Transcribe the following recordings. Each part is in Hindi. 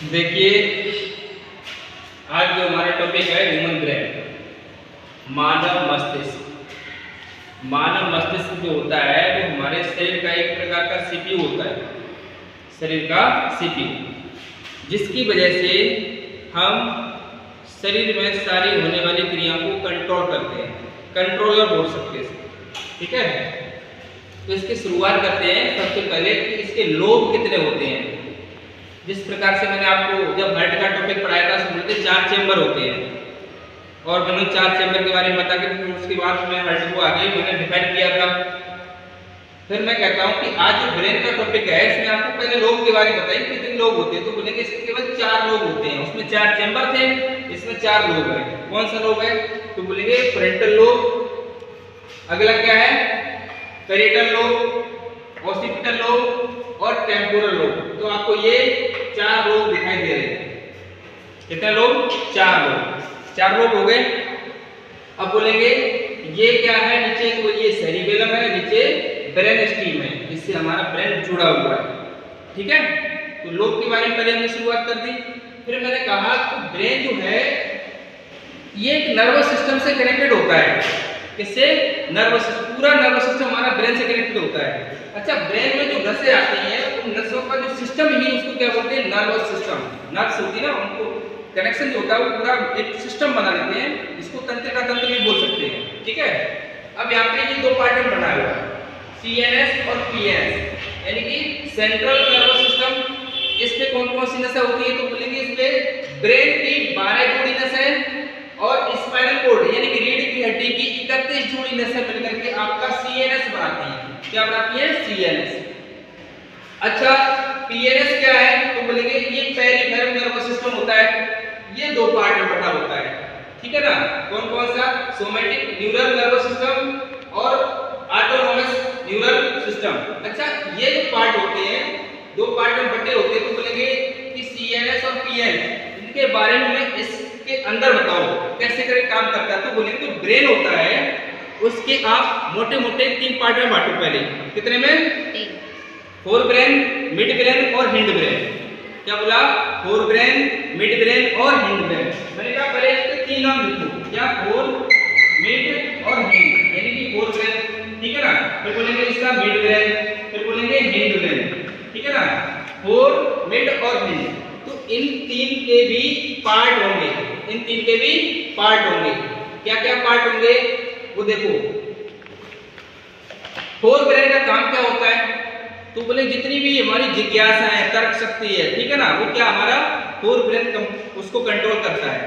देखिए, आज जो हमारा टॉपिक है ह्यूमन ब्रेन, मानव मस्तिष्क। मानव मस्तिष्क जो होता है वो हमारे शरीर का एक प्रकार का सीपीयू होता है, शरीर का सीपीयू, जिसकी वजह से हम शरीर में सारी होने वाली क्रियाओं को कंट्रोल करते हैं, कंट्रोलर बोल सकते हैं। ठीक है, तो इसकी शुरुआत करते हैं सबसे पहले कि इसके लोब कितने होते हैं। जिस प्रकार से मैंने आपको जब हार्ट का टॉपिक पढ़ाया था उसमें बोलते 4 चेंबर होते हैं, और मैंने 4 चेंबर के बारे में बता के फिर उसके बाद मैं हार्ट को आगे मैंने डिफाइन किया था। फिर मैं कहता हूं कि आज जो ब्रेन का टॉपिक है इसमें आपको पहले लोब के बारे में बताइए कितने लोब होते हैं। तो बोलेंगे इसके केवल 4 लोब होते हैं, उसमें 4 चेंबर थे, इसमें 4 लोब है। कौन सा लोब है? तो बोलेंगे फ्रंटल लोब, अगला क्या है पैरिटल लोब, ऑसिपिटल लोब और टेम्पोरल लोब। तो आपको ये 4 लोब दिखाई दे रहे हैं। कितने लोब? 4 लोब। 4 लोब हो गए। अब बोलेंगे ये क्या है? नीचे तो ये सेरिबेलम है, नीचे ब्रेन स्टीम है, इससे हमारा ब्रेन जुड़ा हुआ है। ठीक है, तो लोब के बारे में पहले हमने शुरुआत कर दी। फिर मैंने कहा कि ब्रेन जो है ये एक नर्वस सिस्टम से कनेक्टेड होता है। किससे? Nervous system. पूरा नर्वस सिस्टम हमारा ब्रेन से कनेक्टेड होता है। अच्छा, ब्रेन में जो नसें आती हैं उन नसों का जो सिस्टम ही उसको क्या बोलते हैं? Nervous system. नर्व्स होती है ना, उनको कनेक्शन जो होता है वो पूरा एक सिस्टम बना लेते हैं, इसको तंत्रिका तंत्र भी बोल सकते हैं। ठीक है, अब यहाँ पे ये 2 पार्ट में बनाया हुआ है, सीएनएस और पीएनएस, यानी कि सेंट्रल नर्वस सिस्टम। इसमें कौन कौन सी नसें होती है? तो बोलेंगे इसमें ब्रेन की 12 जोड़ी नसें और स्पाइनल कॉर्ड यानी कि रीढ़ की हड्डी की 31 जोड़ी नसें मिलकर के आपका सीएनएस बनाती हैं। क्या बनाती है? सीएनएस। अच्छा, पीएनएस क्या है? तो बोलेंगे ये पेरिफेरल नर्वस सिस्टम होता है, ये 2 पार्ट में बटा होता है। ठीक है ना, कौन कौन सा? सोमैटिक न्यूरल नर्वस सिस्टम और ऑटोनोमस न्यूरल सिस्टम। अच्छा, ये जो पार्ट होते हैं 2 पार्ट में बटे होते हैं। तो बोलेंगे कि सीएनएस और पीएन इनके बारे में इसके अंदर बताओ कैसे करे काम करता है। तो बोलेंगे जो ब्रेन होता है उसके आप मोटे मोटे 3 पार्ट में बांटो। पहले कितने में? फोर ब्रेन, मिड ब्रेन और हिंड ब्रेन। क्या बोला? फोर ब्रेन, मिड ब्रेन और हिंड ब्रेन। मैंने कहा पहले इसके 3 नाम लिखो, क्या? फोर, मिड और हिंड, यानी कि फोर ब्रेन। ठीक है ना, फिर बोलेंगे इसका मिड ब्रेन, फिर बोलेंगे हिंड ब्रेन। ठीक है ना, फोर, मिड और हिंड। तो इन 3 के भी पार्ट होंगे, इन 3 के भी पार्ट होंगे। क्या क्या पार्ट होंगे वो देखो। फोर ब्रेन का काम क्या होता है? तो बोले जितनी भी हमारी जिज्ञासा है, तर्क शक्ति है, ठीक है ना, वो क्या हमारा फोर ब्रेन उसको कंट्रोल करता है।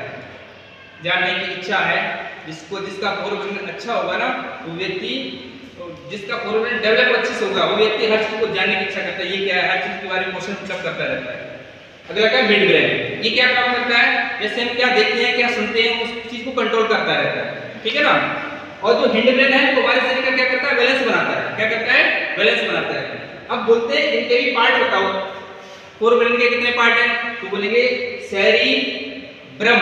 जानने की इच्छा है, जिसका फोर ब्रेन अच्छा होगा ना वो व्यक्ति, जिसका फोर ब्रेन डेवलप अच्छे से होगा वो व्यक्ति हर चीज को जानने की इच्छा करता है। ये क्या है? हर चीज के बारे में क्वेश्चन पुटअप करता रहता है। अगला क्या? Mid brain. ये क्या काम करता है? जैसे हम क्या देखते हैं, क्या सुनते हैं, उस चीज को कंट्रोल करता रहता है। ठीक है ना, और जो हिंड ब्रेन है वो हमारे शरीर का क्या करता है? बैलेंस बनाता है। क्या करता है? बैलेंस बनाता है। अब बोलते हैं इनके भी पार्ट बताओ। फोर ब्रेन के कितने पार्ट हैं? तो बोलेंगे सेरिब्रम,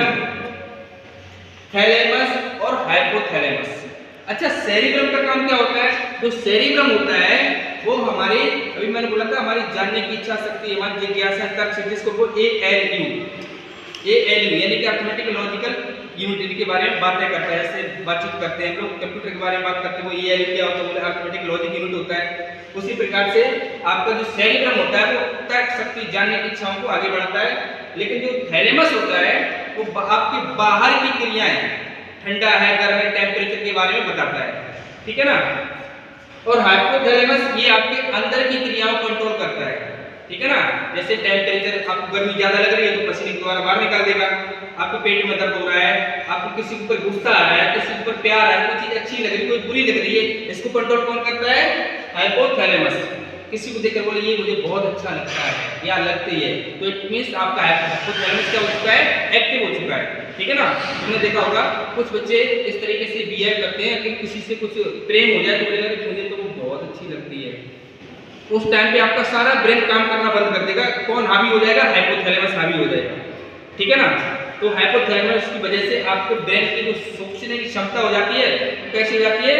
थैलेमस और हाइपोथैलेमस। अच्छा, सेरिब्रम का काम क्या होता है? जो सेरिब्रम होता है वो हमारी, अभी मैंने बोला था, हमारी जानने की इच्छा शक्ति, हमारी जिज्ञासा, तर्क शक्ति, जिसको बोल ALU यानी कि अर्थमेटिक लॉजिकल यूनिट के बारे में बातें करता है। ऐसे बातचीत करते हैं हम लोग, कंप्यूटर के बारे में बात करते हैं, वो ALU क्या होता है? बोले अर्थमेटिक लॉजिक यूनिट होता है। उसी प्रकार से आपका जो सेरिब्रम होता है वो तर्क शक्ति, जानने की इच्छाओं को आगे बढ़ाता है। लेकिन जो थैलेमस होता है वो आपकी बाहर की क्रियाएं, ठंडा है, गर्म है, टेम्परेचर के बारे में बताता है। ठीक है ना, और हाइपोथैलेमस ये आपके अंदर की क्रियाओं को कंट्रोल करता है। ठीक है ना, जैसे टेम्परेचर, आपको गर्मी ज्यादा लग रही है तो पसीने के द्वारा बाहर निकाल देगा। आपको पेट में दर्द हो रहा है, आपको किसी के ऊपर गुस्सा आ रहा है, किसी के ऊपर प्यार है, कोई चीज अच्छी लग रही है, कोई बुरी लग रही है, इसको कंट्रोल कौन करता है? हाइपोथैलेमस। किसी को देखकर बोले ये मुझे बहुत अच्छा लगता है या लगती है, तो इट मींस आपका हाइपोथैलेमस क्या हो चुका है? एक्टिव हो चुका है। ठीक है ना, तुमने देखा होगा कुछ बच्चे इस तरीके से बिहेव करते हैं कि किसी से कुछ प्रेम हो जाए तो बोलेगा कि मुझे तो वो बहुत अच्छी लगती है। उस टाइम पे आपका सारा ब्रेन काम करना बंद कर देगा। कौन हावी हो जाएगा? हाइपोथैलेमस हावी हो जाएगा। ठीक है ना, तो हाइपोथैलेमस की वजह से आपके ब्रेन की जो सोचने की क्षमता हो जाती है कैसी हो जाती है?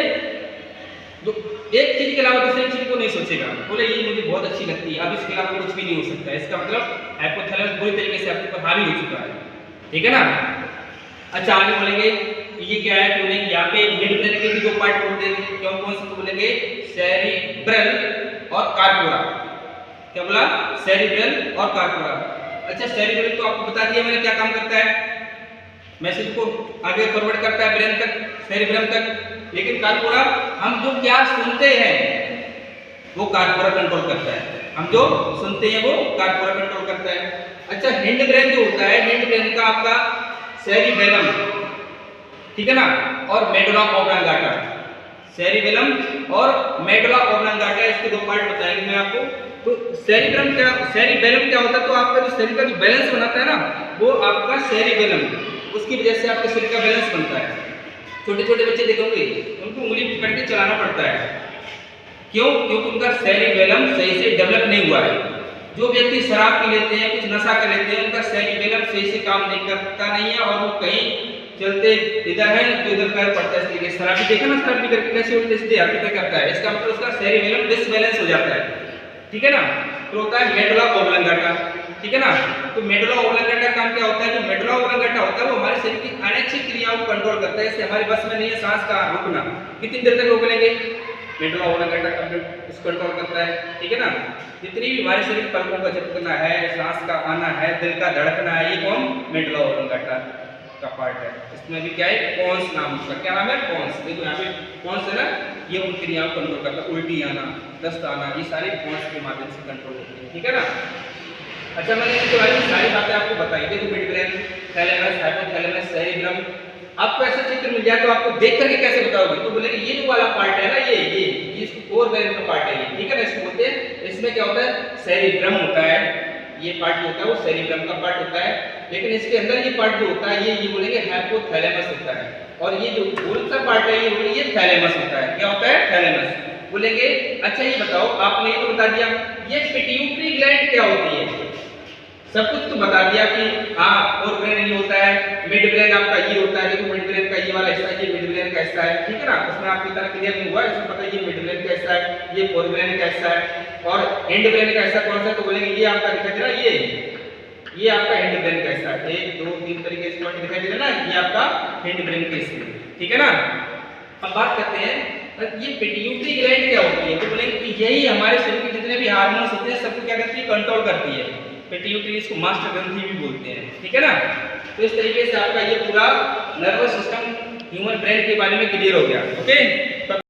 जो एक चीज के अलावा दूसरी चीज को नहीं सोचेगा, बोले ये मुझे बहुत अच्छी लगती है, अब इसके अलावा कुछ भी नहीं हो सकता है। इसका मतलब हाइपोथैलेमस पूरी तरीके से आपके ऊपर हावी हो चुका है, ठीक है ना। अच्छा आगे बोलेंगे ये क्या है, तो बोलेंगे यहाँ पे मिड ब्रेन के भी दो पार्ट बोलते हैं, क्यों कौन से, तो बोलेंगे सेरिब्रल और कार्पोरा। क्या बोला, सेरिब्रल और कार्पोरा। अच्छा सेरिब्रल तो आपको बता दिया मैंने क्या काम करता है, मैसेज को आगे फॉरवर्ड करता है ब्रेन तक, सेरिब्रम तक। लेकिन कार्पोरा हम जो क्या सुनते हैं वो कार्पोरा कंट्रोल करता है, हम जो सुनते हैं वो कार्पोरा कंट्रोल करता है। अच्छा हिंड ब्रेन जो होता है, हिंड ब्रेन का आपका सेरिबेलम, ठीक है ना, और मेडुला ऑब्लांगाटा। सेरिबेलम और मेडुला ऑब्लांगाटा, इसके दो पार्ट बताएंगे मैं आपको। तो सेरिब्रम क्या, सेरिबेलम क्या होता है, तो आपका जो शरीर का जो बैलेंस बनाता है ना वो आपका सेरिबेलम, उसकी वजह से आपके शरीर का बैलेंस बनता है। छोटे छोटे बच्चे देखोगे उनको उंगली पकड़ के चलाना पड़ता है, क्यों, क्योंकि उनका सेरिबेलम सही से डेवलप नहीं हुआ है। जो व्यक्ति शराब पी लेते हैं, कुछ नशा कर लेते हैं, उनका सेरिबेलम सही से काम नहीं करता नहीं है, और वो कहीं चलते इधर है तो इधर पैर पड़ता है। इस तरीके शराबी देखा ना, शराबी करके कैसे उल्टे सीधे हरकतें करता है, इसका मतलब उसका सेरिबेलम डिसबैलेंस हो जाता है, ठीक है ना। तो होता है मेडुला ऑब्लांगाटा, ठीक है ना। तो मेडुला ऑब्लांगाटा काम क्या होता है, जो मेडुला ऑब्लांगाटा होता है वो हमारे शरीर की अनैच्छिक क्रियाओं को कंट्रोल करता है। इससे हमारे बस में नहीं है सांस का रोकना, कितनी देर तक रोक लेंगे, मेडुला ऑब्लांगाटा कंट्रोल करता है, ठीक है ना। जितनी भी हमारे शरीर पलकों का झपकना है, सांस का आना है, दिल का धड़कना है, ये कौन, मेडुला ऑब्लांगाटा का पार्ट है। इसमें भी क्या है, पोन्स नाम उसका, क्या नाम है, पोन्स। देखो यहाँ पे पोन्स है ना, ये उन क्रियाओं को कंट्रोल करता है, उल्टी आना, दस्त आना, ये सारे पोन्स के माध्यम से कंट्रोल होती है, ठीक है ना। अच्छा मैंने इसके बारे में सारी बातें आपको बताई, देखो mid brain, thalamus, hypothalamus, cerebrum. आपको ऐसा चित्र मिल जाए तो आपको देख करके कैसे बताओगे, तो बोलेंगे ये जो वाला पार्ट है ना, ये फोर ब्रेन का पार्ट है ये, ठीक है ना। इसको बोलते हैं, इसमें क्या होता है, सेरिब्रम होता है, ये पार्ट जो होता है वो सेरिब्रम का पार्ट होता है। लेकिन इसके अंदर ये पार्ट जो होता है ये बोलेंगे हाइपोथैलेमस होता है, और ये जो गोल सा पार्ट है ये थैलेमस होता है। क्या होता है, थैलेमस बोलेंगे। अच्छा ये बताओ, आपने ये तो बता दिया, ये पिट्यूटरी ग्लैंड क्या होती है, सब कुछ तो बता दिया कि हाँ फोर ब्रेन ये होता है, मिड ब्रेन आपका ये होता है, देखो मिड ब्रेन का ये वाला हिस्सा, ये मिड ब्रेन का हिस्सा है, ठीक है ना। उसमें आपकी तरह क्लियर नहीं हुआ, इसमें पता है ये मिड ब्रेन का हिस्सा है, ये फोर ब्रेन का हिस्सा है, और एंड ब्रेन का हिस्सा कौन सा है, तो बोलेंगे ये आपका दिखाई दे रहा है, ये आपका एंड ब्रेन का हिस्सा है। 1 2 3 तरीके से पॉइंट दिखाई दे रहा है ना, ये आपका एंड ब्रेन का हिस्सा है, ठीक है ना। अब बात करते हैं ये पिट्यूटरी ग्लैंड क्या होती है, तो बोलेंगे कि यही हमारे शरीर के जितने भी हार्मोन्स होते हैं सबको क्या करती है, कंट्रोल करती है। पिट्यूटरी, इसको मास्टर ग्रंथि भी बोलते हैं, ठीक है ना। तो इस तरीके से आपका ये पूरा नर्वस सिस्टम ह्यूमन ब्रेन के बारे में क्लियर हो गया, ओके।